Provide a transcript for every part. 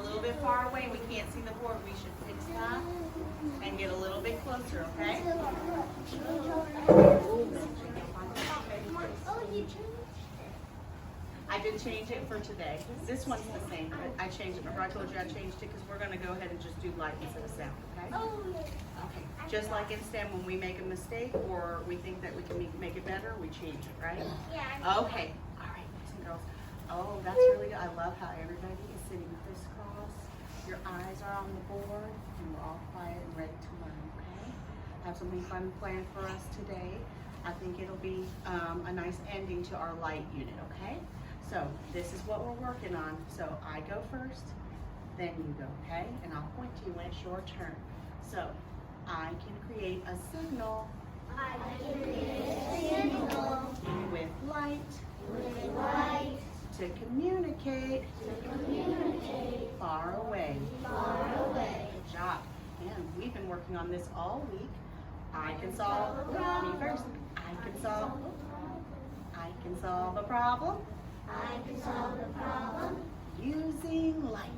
a little bit far away and we can't see the board, we should fix that and get a little bit closer, okay? I did change it for today. This one's the same, but I changed it. Remember I told you I changed it because we're going to go ahead and just do light instead of sound, okay? Okay. Just like in STEM, when we make a mistake or we think that we can make it better, we change it, right? Yeah. Okay. All right, boys and girls. Oh, that's really good. I love how everybody is sitting crisscross. Your eyes are on the board, and we're all quiet and ready to learn, okay? I have something fun planned for us today. I think it'll be a nice ending to our light unit, okay? So this is what we're working on. So I go first, then you go, okay? And I'll point to you when it's your turn. So I can create a signal. I can create a signal With light. with light To communicate. Far away. far away. Good job. And we've been working on this all week. I can solve a problem. Me first. I can solve a problem I can solve the problem using light.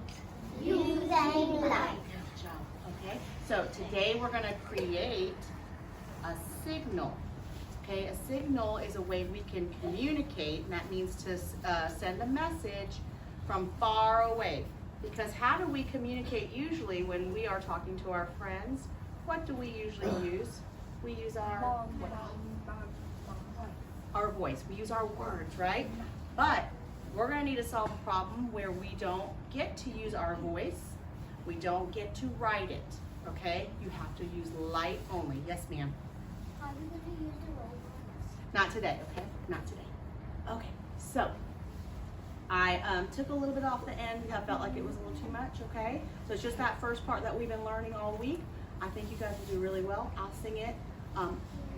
using light. Good job. Okay. So today we're going to create a signal. Okay. A signal is a way we can communicate, and that means to send a message from far away. Because how do we communicate usually when we are talking to our friends? What do we usually use? We use our voice. We use our words, right? But we're going to need to solve a problem where we don't get to use our voice. We don't get to write it, okay? You have to use light only. Yes, ma'am? How are we going to use the robots? Not today, okay? Not today. Okay, so I took a little bit off the end. I felt like it was a little too much, okay? So it's just that first part that we've been learning all week. I think you guys will do really well. I'll sing it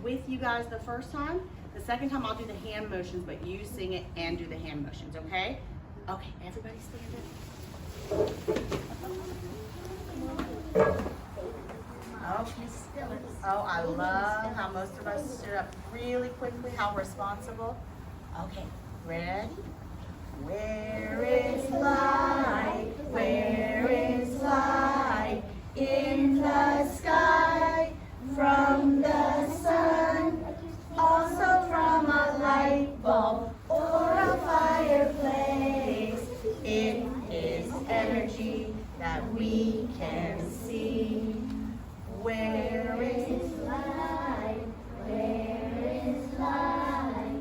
with you guys the first time. The second time I'll do the hand motions, but you sing it and do the hand motions, okay? Okay, everybody stand up. Oh, I love how most of us stood up really quickly, how responsible. Okay, ready? Where is light? Where is light? In the sky, from the sun, also from a light bulb or a fireplace. It is energy that we can see. Where is Light, where is light?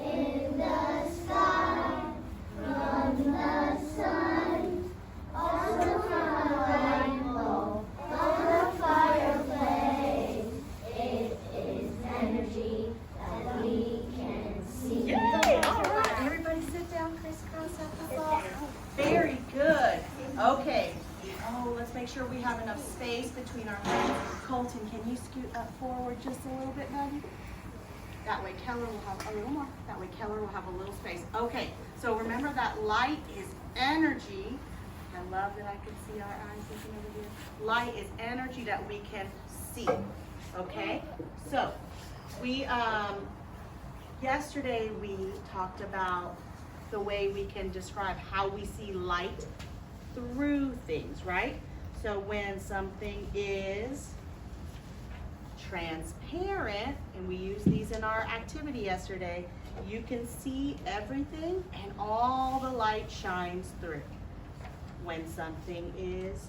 In the sky, from the sun, also from a light bulb or a fireplace. It is energy that we can see. Yay! All right, everybody sit down, crisscross applesauce. Very good. Okay. Oh, let's make sure we have enough space between our legs. Colton, can you scoot up forward just a little bit, buddy? That way Keller will have a little more. That way Keller will have a little space. Okay, so remember that light is energy. I love that I can see our eyes looking over here. Light is energy that we can see. Okay? So, we, yesterday we talked about the way we can describe how we see light through things, right? So when something is transparent, and we used these in our activity yesterday, you can see everything and all the light shines through. When something is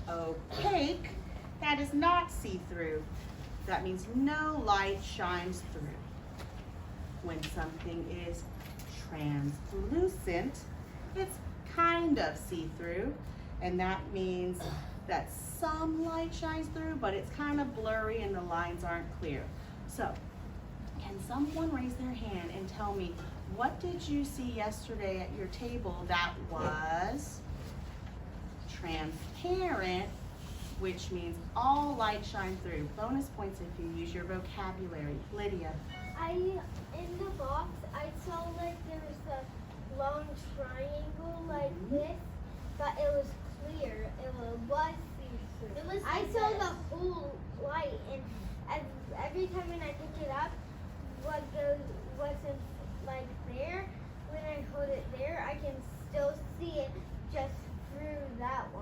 opaque, that is not see-through. That means no light shines through. When something is translucent, it's kind of see-through, and that means that some light shines through, but it's kind of blurry and the lines aren't clear. So, can someone raise their hand and tell me, what did you see yesterday at your table that was transparent, which means all light shine through? Bonus points if you use your vocabulary. Lydia. In the box, I saw like there was a long triangle like this, but it was clear. It was see-through. I saw the whole light, and every time when I pick it up, wasn't like there. When I hold it there, I can still see it just through that one.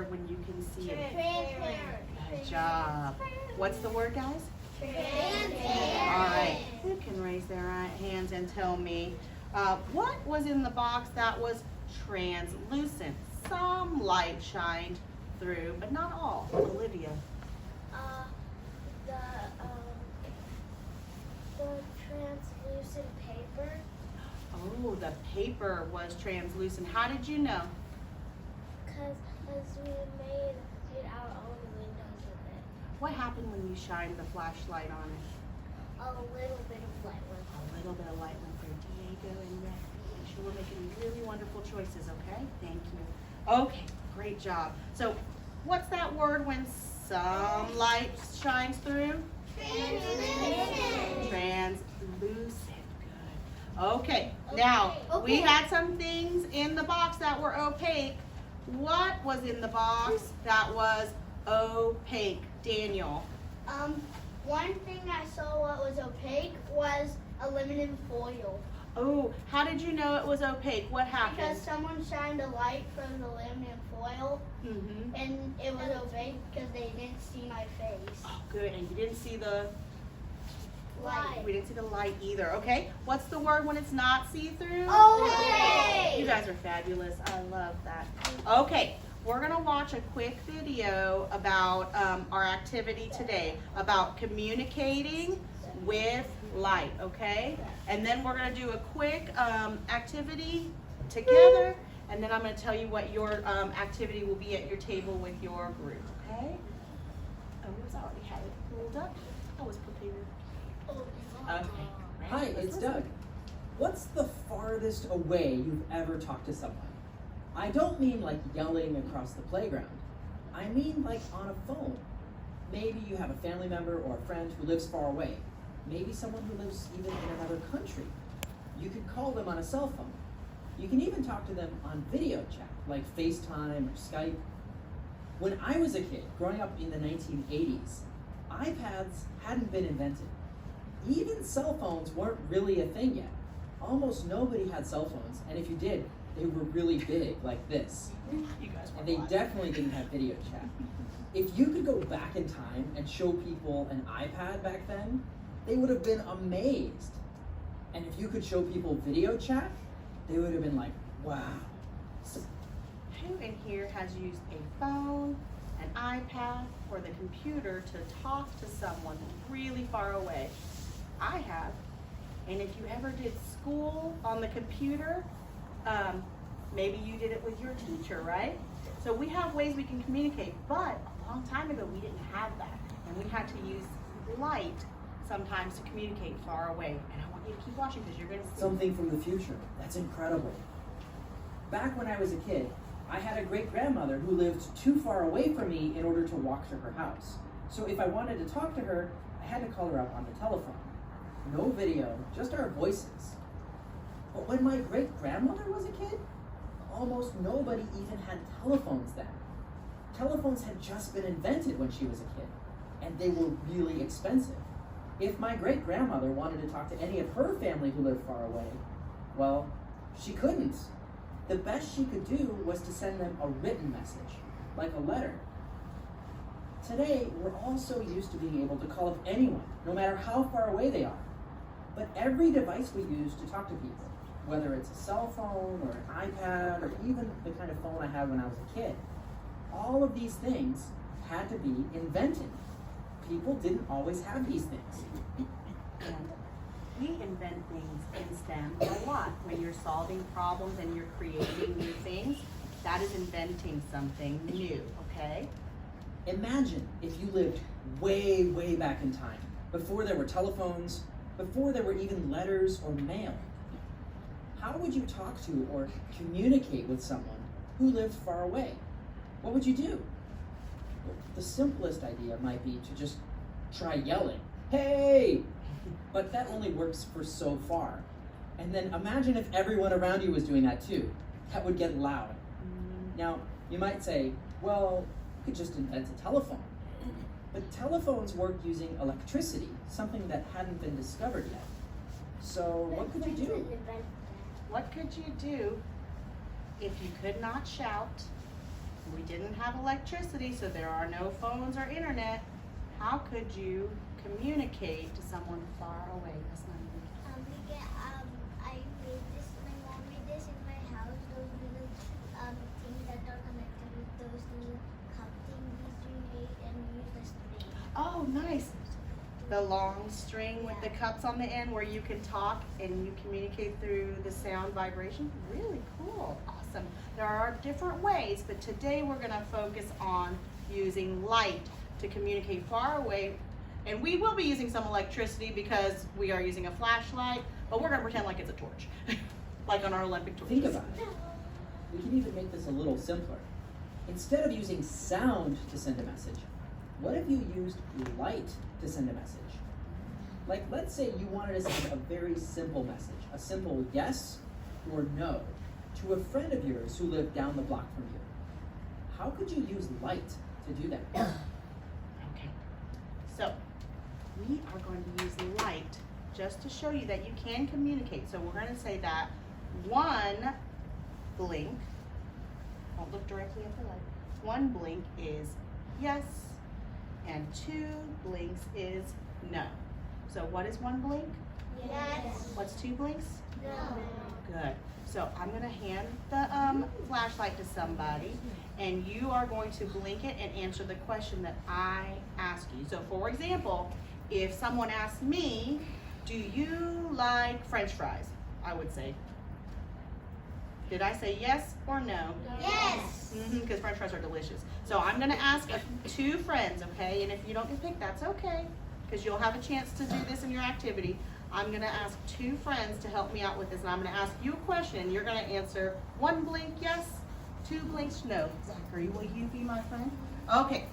word when you can see it? Transparent. Good job. What's the word, guys? Transparent. All right. Who can raise their hands and tell me what was in the box that was translucent? Some light shined through, but not all. Olivia. The translucent paper. Oh, the paper was translucent. How did you know? Because we made our own windows with it. What happened when you shined the flashlight on it? A little bit of light went A little bit of light went through. Diego and Red. Make sure we're making really wonderful choices, okay? Thank you. Okay, great job. So, what's that word when some light shines through? Translucent. Translucent. Good. Okay, now we had some things in the box that were opaque. What was in the box that was opaque? Daniel. One thing I saw what was opaque was aluminum foil. Oh, how did you know it was opaque? What happened? Because someone shined a light from the aluminum foil, and it was opaque because they didn't see my face. Oh, good. And you didn't see the Light. We didn't see the light either. Okay. What's the word when it's not see-through? Okay. You guys are fabulous. I love that. Okay. We're going to watch a quick video about our activity today, about communicating with light, okay? And then we're going to do a quick activity together, and then I'm going to tell you what your activity will be at your table with your group, okay? Oh, it's already had it pulled up. I was prepared. Okay. Hi, it's Doug. What's the farthest away you've ever talked to someone? I don't mean like yelling across the playground. I mean like on a phone. Maybe you have a family member or a friend who lives far away. Maybe someone who lives even in another country. You could call them on a cell phone. You can even talk to them on video chat, like FaceTime or Skype. When I was a kid, growing up in the 1980s, iPads hadn't been invented. Even cell phones weren't really a thing yet. Almost nobody had cell phones, and if you did, they were really big, like this. You guys And they definitely didn't have video chat. If you could go back in time and show people an iPad back then, they would have been amazed. And if you could show people video chat, they would have been like, wow. So, who in here has used a phone, an iPad, or the computer to talk to someone really far away? I have. And if you ever did school on the computer, maybe you did it with your teacher, right? So we have ways we can communicate, but a long time ago we didn't have that. And we had to use light sometimes to communicate far away. And I want you to keep watching because you're going to see something from the future. That's incredible. Back when I was a kid, I had a great-grandmother who lived too far away from me in order to walk to her house. So if I wanted to talk to her, I had to call her up on the telephone. No video, just our voices. But when my great-grandmother was a kid, almost nobody even had telephones then. Telephones had just been invented when she was a kid, and they were really expensive. If my great-grandmother wanted to talk to any of her family who lived far away, well, she couldn't. The best she could do was to send them a written message, like a letter. Today, we're all so used to being able to call up anyone, no matter how far away they are. But every device we use to talk to people, whether it's a cell phone or an iPad or even the kind of phone I had when I was a kid, all of these things had to be invented. People didn't always have these things. And we invent things in STEM a lot. When you're solving problems and you're creating new things, that is inventing something new, okay? Imagine if you lived way, way back in time, before there were telephones, before there were even letters or mail. How would you talk to or communicate with someone who lived far away? What would you do? Well, the simplest idea might be to just try yelling, "Hey!" But that only works for so far. And then imagine if everyone around you was doing that too. That would get loud. Now, you might say, well, you could just invent a telephone. But telephones work using electricity, something that hadn't been discovered yet. So what could you do? What could you do if you could not shout, we didn't have electricity, so there are no phones or internet, how could you communicate to someone far away? That's not good. I made this, my mom made this in my house, those little things that are connected with those little cup things we made and use the string. Oh, nice. The long string with the cups on the end where you can talk and you communicate through the sound vibration. Really cool. Awesome. There are different ways, but today we're going to focus on using light to communicate far away. And we will be using some electricity because we are using a flashlight, but we're going to pretend like it's a torch, like on our Olympic torches. Think about it. We can even make this a little simpler. Instead of using sound to send a message, what if you used light to send a message? Like, let's say you wanted to send a very simple message, a simple yes or no, to a friend of yours who lived down the block from you. How could you use light to do that? Okay. So, we are going to use light just to show you that you can communicate. So we're going to say that one blink, don't look directly at the light, one blink is yes, and two blinks is no. So what is one blink? Yes. What's two blinks? No. Good. So I'm going to hand the flashlight to somebody, and you are going to blink it and answer the question that I ask you. So for example, if someone asks me, do you like French fries? I would say, did I say yes or no? Yes. Because French fries are delicious. So I'm going to ask two friends, okay? And if you don't get picked, that's okay, because you'll have a chance to do this in your activity. I'm going to ask two friends to help me out with this, and I'm going to ask you a question. You're going to answer one blink yes, two blinks no. Zachary, will you be my friend? Okay.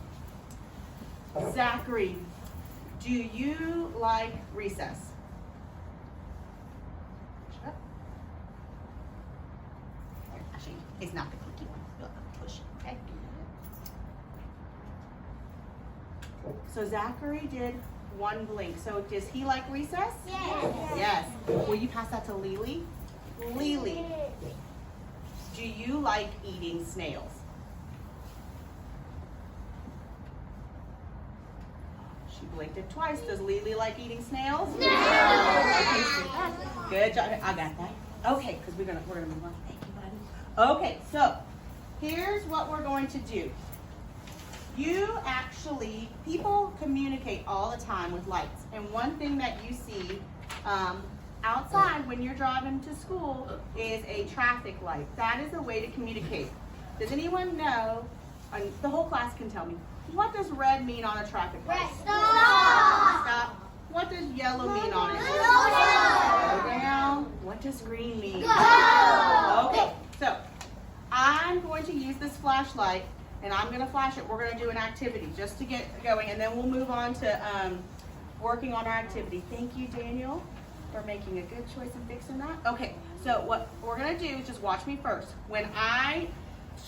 Zachary, do you like recess? Shut up. Actually, it's not the clicky one. You'll have to push it, okay? So Zachary did one blink. So does he like recess? Yes. Yes. Will you pass that to Lily? Lily, do you like eating snails? She blinked it twice. Does Lily like eating snails? No. Okay, good job. I got that. Okay, because we're gonna move on. Thank you, buddy. Okay, so here's what we're going to do. People communicate all the time with lights. And one thing that you see outside when you're driving to school is a traffic light. That is a way to communicate. Does anyone know, and the whole class can tell me, what does red mean on a traffic light? Stop. What does yellow mean on it? Go down. What does green mean? Go. Okay, so I'm going to use this flashlight, and I'm going to flash it. We're going to do an activity just to get going, and then we'll move on to working on our activity. Thank you, Daniel, for making a good choice in fixing that. Okay, so what we're going to do is just watch me first. When I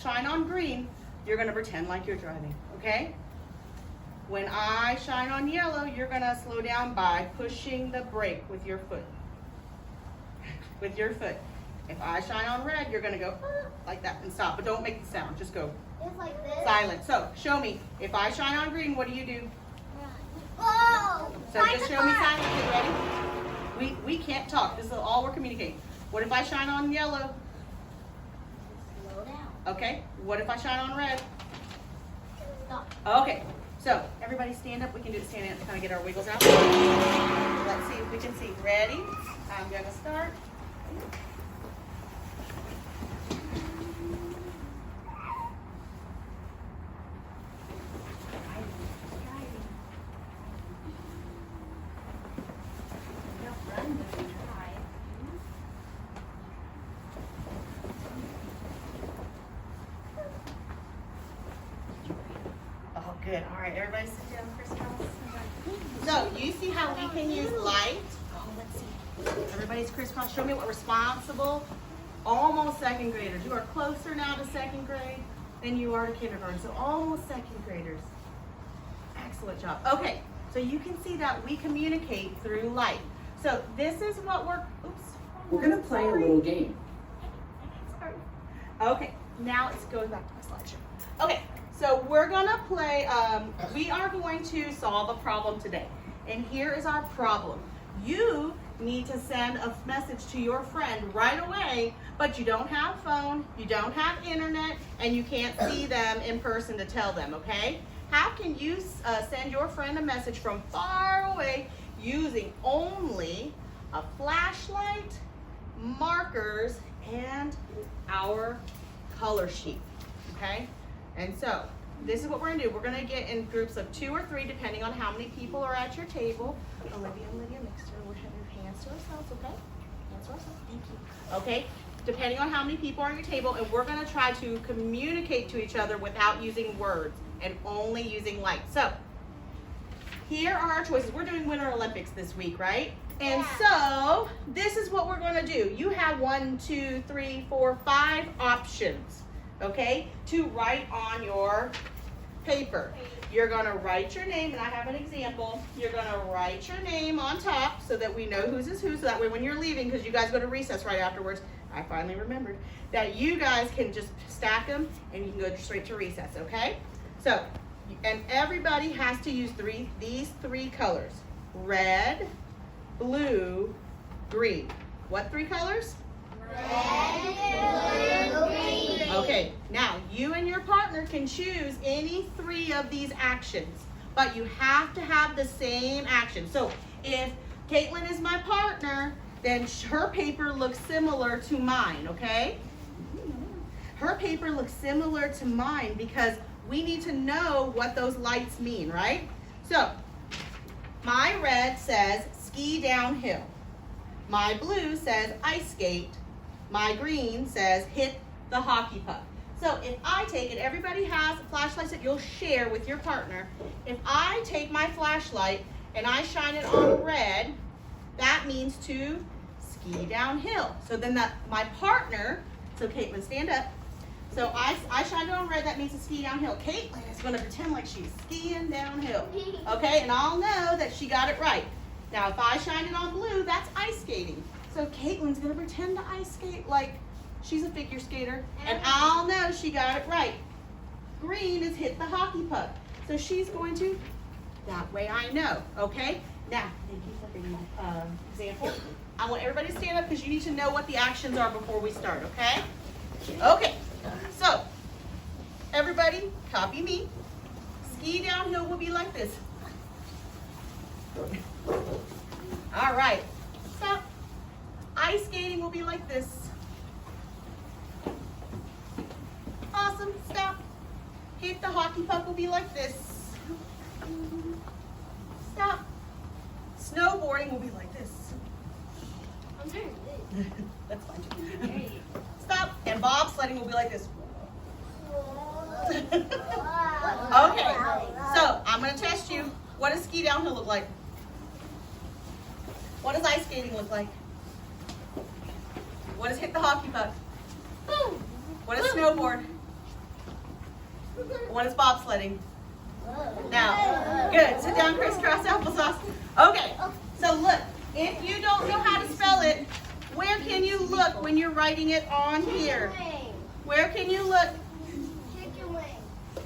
shine on green, you're going to pretend like you're driving, okay? When I shine on yellow, you're going to slow down by pushing the brake with your foot. With your foot. If I shine on red, you're going to go like that and stop, but don't make the sound. Just go Just like this. silent. So, show me. If I shine on green, what do you do? Oh! So just show me silently. Ready? We can't talk. This is all we're communicating. What if I shine on yellow? Slow down. Okay. What if I shine on red? Stop. Okay. So everybody stand up. We can do it standing up to kind of get our wiggles out. Let's see if we can see. Ready? I'm going to start. Oh, good. All right, everybody sit down, crisscross. So, you see how we can use light? Oh, let's see. Everybody's crisscross. Show me what responsible. Almost second graders. You are closer now to second grade than you are to kindergarten. So, almost second graders. Excellent job. Okay, so you can see that we communicate through light. So, this is what we're going to play a little game. Sorry. Okay, now it's going back to my slideshow. Okay, so we're gonna play, we are going to solve a problem today. And here is our problem. You need to send a message to your friend right away, but you don't have a phone, you don't have internet, and you can't see them in person to tell them, okay? How can you send your friend a message from far away using only a flashlight, markers, and our color sheet, okay? And so, this is what we're gonna do. We're gonna get in groups of 2 or 3, depending on how many people are at your table. Olivia and Lydia, make sure we have your hands to ourselves, okay? Hands to ourselves, thank you. Okay, depending on how many people are at your table, and we're gonna try to communicate to each other without using words and only using light. So, here are our choices. We're doing Winter Olympics this week, right? And so, this is what we're gonna do. You have 1, 2, 3, 4, 5 options, okay, to write on your paper. You're gonna write your name, and I have an example. You're gonna write your name on top so that we know whose is who, so that way when you're leaving, because you guys go to recess right afterwards, I finally remembered, that you guys can just stack them and you can go straight to recess, okay? So, and everybody has to use these 3 colors. Red, blue, green. What 3 colors? Red, blue, green. Okay, now you and your partner can choose any 3 of these actions, but you have to have the same action. So if Caitlin is my partner, then her paper looks similar to mine, okay? Her paper looks similar to mine because we need to know what those lights mean, right? So my red says ski downhill. My blue says ice skate. My green says hit the hockey puck. So if I take it, everybody has flashlights that you'll share with your partner. If I take my flashlight and I shine it on red, that means to ski downhill. So then my partner, so Caitlin, stand up. So I shine it on red, that means to ski downhill. Caitlin is gonna pretend like she's skiing downhill. Okay, and I'll know that she got it right. Now if I shine it on blue, that's ice skating. So Caitlin's gonna pretend to ice skate like she's a figure skater, and I'll know she got it right. Green is hit the hockey puck. So she's going to, that way I know, okay? Now, thank you for being my example. I want everybody to stand up because you need to know what the actions are before we start, okay? Okay, so everybody copy me. Ski downhill will be like this. All right, stop. Ice skating will be like this. Awesome, stop. Hit the hockey puck will be like this. Stop. Snowboarding will be like this. I'm doing this. That's fine. Stop. And bobsledding will be like this. Okay, so I'm going to test you. What does ski downhill look like? What does ice skating look like? What does hit the hockey puck? Boom. What is snowboard? What is bobsledding? Now, good. Sit down, crisscross applesauce. Okay, so look, if you don't know how to spell it, where can you look when you're writing it on here? Where can you look? Chicken wing.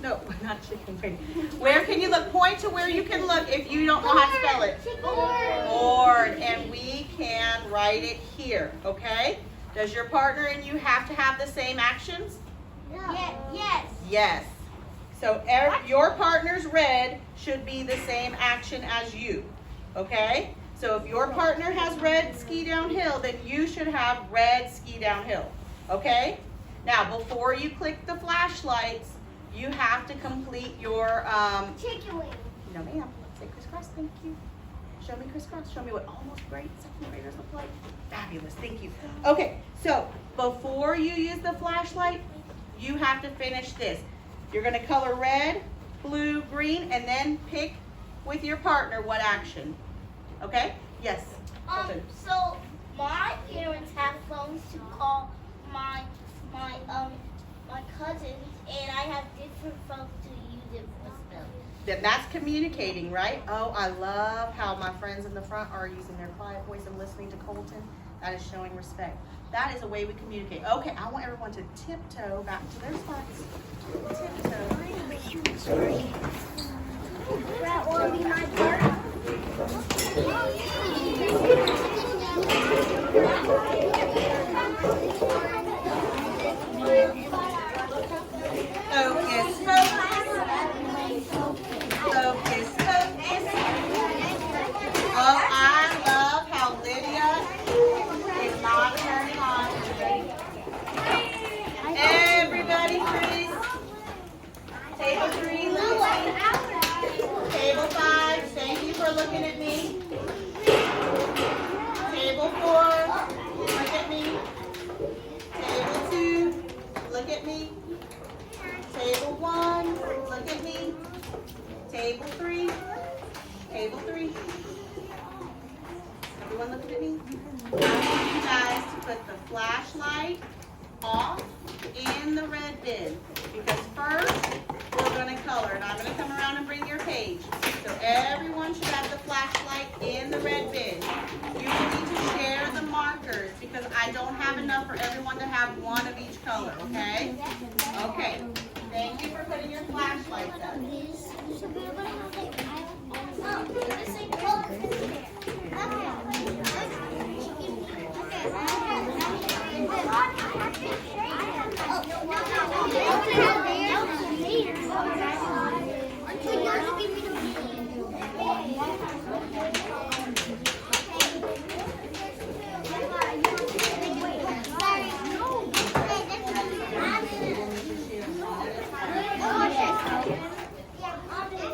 No, not chicken wing. Where can you look? Point to where you can look if you don't know how to spell it. Board. And we can write it here, okay? Does your partner and you have to have the same actions? Yes. Yes. So your partner's red should be the same action as you, okay? So if your partner has red ski downhill, then you should have red ski downhill, okay? Now, before you click the flashlights, you have to complete your, Chicken wing. no ma'am, say crisscross, thank you. Show me crisscross, show me what almost great second graders look like. Fabulous, thank you. Okay, so before you use the flashlight, you have to finish this. You're gonna color red, blue, green, and then pick with your partner what action. Okay? Yes. So my parents have phones to call my cousins, and I have different phones to use it for spelling. Then that's communicating, right? Oh, I love how my friends in the front are using their quiet voice and listening to Colton. That is showing respect. That is a way we communicate. Okay, I want everyone to tiptoe back to their spots. Tiptoe. That will be my part. Focus, focus. Focus, focus. Oh, I love how Lydia is not turning on. Everybody freeze. Table 3, Lucy. Table 5, thank you for looking at me. Table 4, look at me. Table 2, look at me. Table 1, look at me. Table 3, table 3. Everyone look at me. I want you guys to put the flashlight off in the red bin. Because first, we're going to color. And I'm going to come around and bring your page. So everyone should have the flashlight in the red bin. You will need to share the markers because I don't have enough for everyone to have one of each color, okay? Okay. Thank you for putting your flashlights up.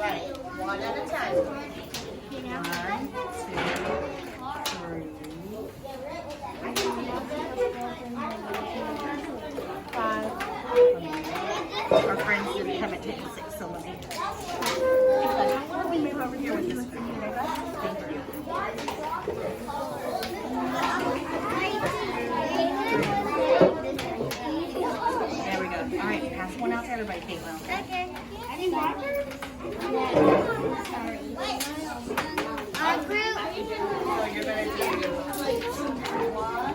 Right, one at a time. 1, 2, 3, 5. Our friends didn't come at table 6, so let me. Why don't we move over here with this one? Thank you. There we go. All right, pass one out to everybody, Caitlin. Okay. So you're going to do 1.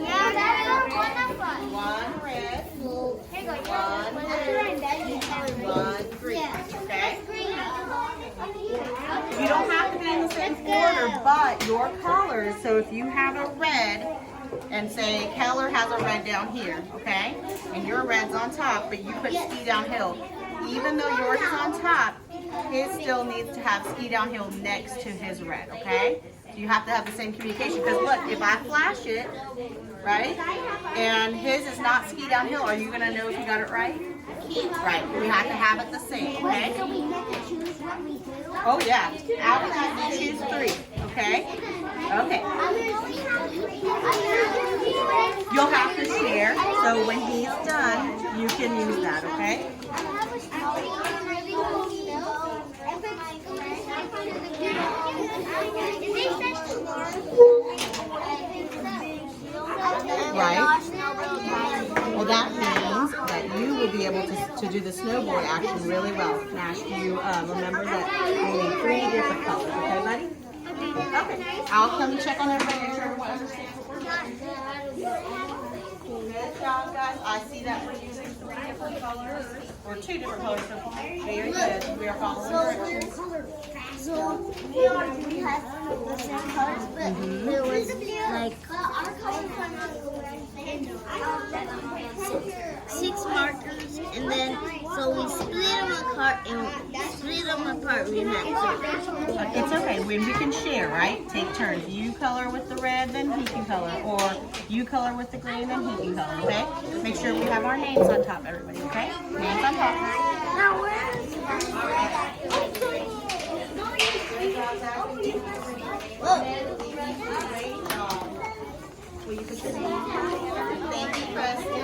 Yeah, that's wonderful. 1 red, Here goes. 1 green, okay? You don't have to be in the same order, but your colors, so if you have a red, and say Keller has a red down here, okay? And your red's on top, but you put ski downhill. Even though yours is on top, his still needs to have ski downhill next to his red, okay? So you have to have the same communication, because look, if I flash it, right, and his is not ski downhill, are you going to know if you got it right? Right, we have to have it the same, okay? So we get to choose what we do? Oh yeah, out of that you choose 3, okay? Okay. You'll have to share, so when he's done, you can use that, okay? Right. Well, that means that you will be able to do the snowboard action really well. Nash, you remember that we need 3 different colors, okay, buddy? Okay. I'll come and check on everybody, make sure everyone understands what we're doing. Good job, guys. I see that we're using 3 different colors, or 2 different colors. So very good. We are following directions. So we have the same colors, but there was like our six markers, and then so we split them apart. We had It's okay. We can share, right? Take turns. You color with the red, then he can color, or you color with the green, then he can color. Okay? Make sure we have our names on top, everybody. Okay? Names on top. Now where's Will you put your name down? Thank you, Preston.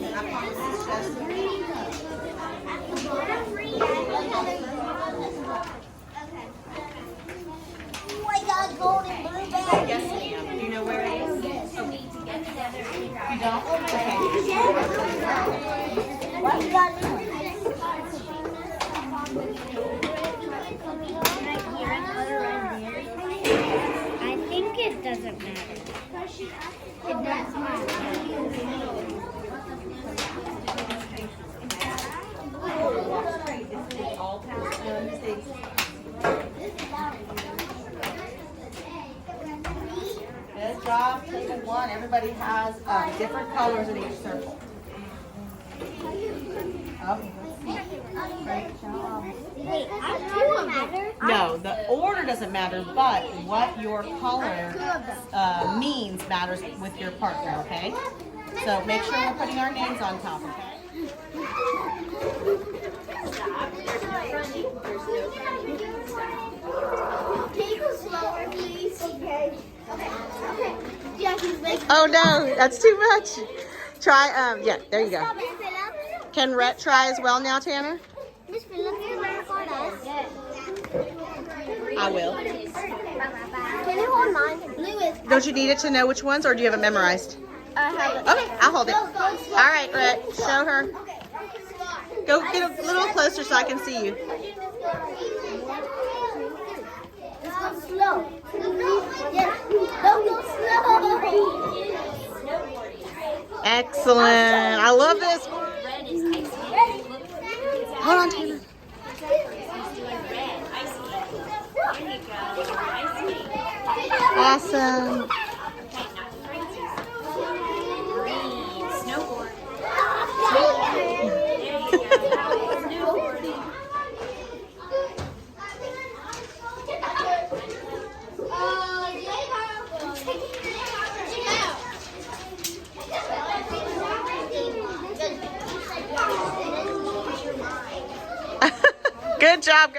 I promise it's just I got gold and blue bag. yes, ma'am. Do you know where it is? Okay. You don't? Okay. everybody has different colors in each circle. Okay. Great job. Wait, doesn't matter? No, the order doesn't matter, but what your color means matters with your partner, okay? So make sure we're putting our names on top, okay? Can you go slower, please? Okay. Okay. Yeah, he's like. Oh no, that's too much. Try, yeah, there you go. Miss Phillips? Can Rhett try as well now, Tanner? Miss Phillips, can you record us? I will. Can you hold mine? Lewis. Don't you need it to know which ones, or do you have it memorized? I have it. Okay, I'll hold it. All right, Rhett, show her. Go get a little closer so I can see you. Let's go slow. Yes. Don't go slow. Excellent. I love this. Hold on, Tanner. Awesome. Good job, guys.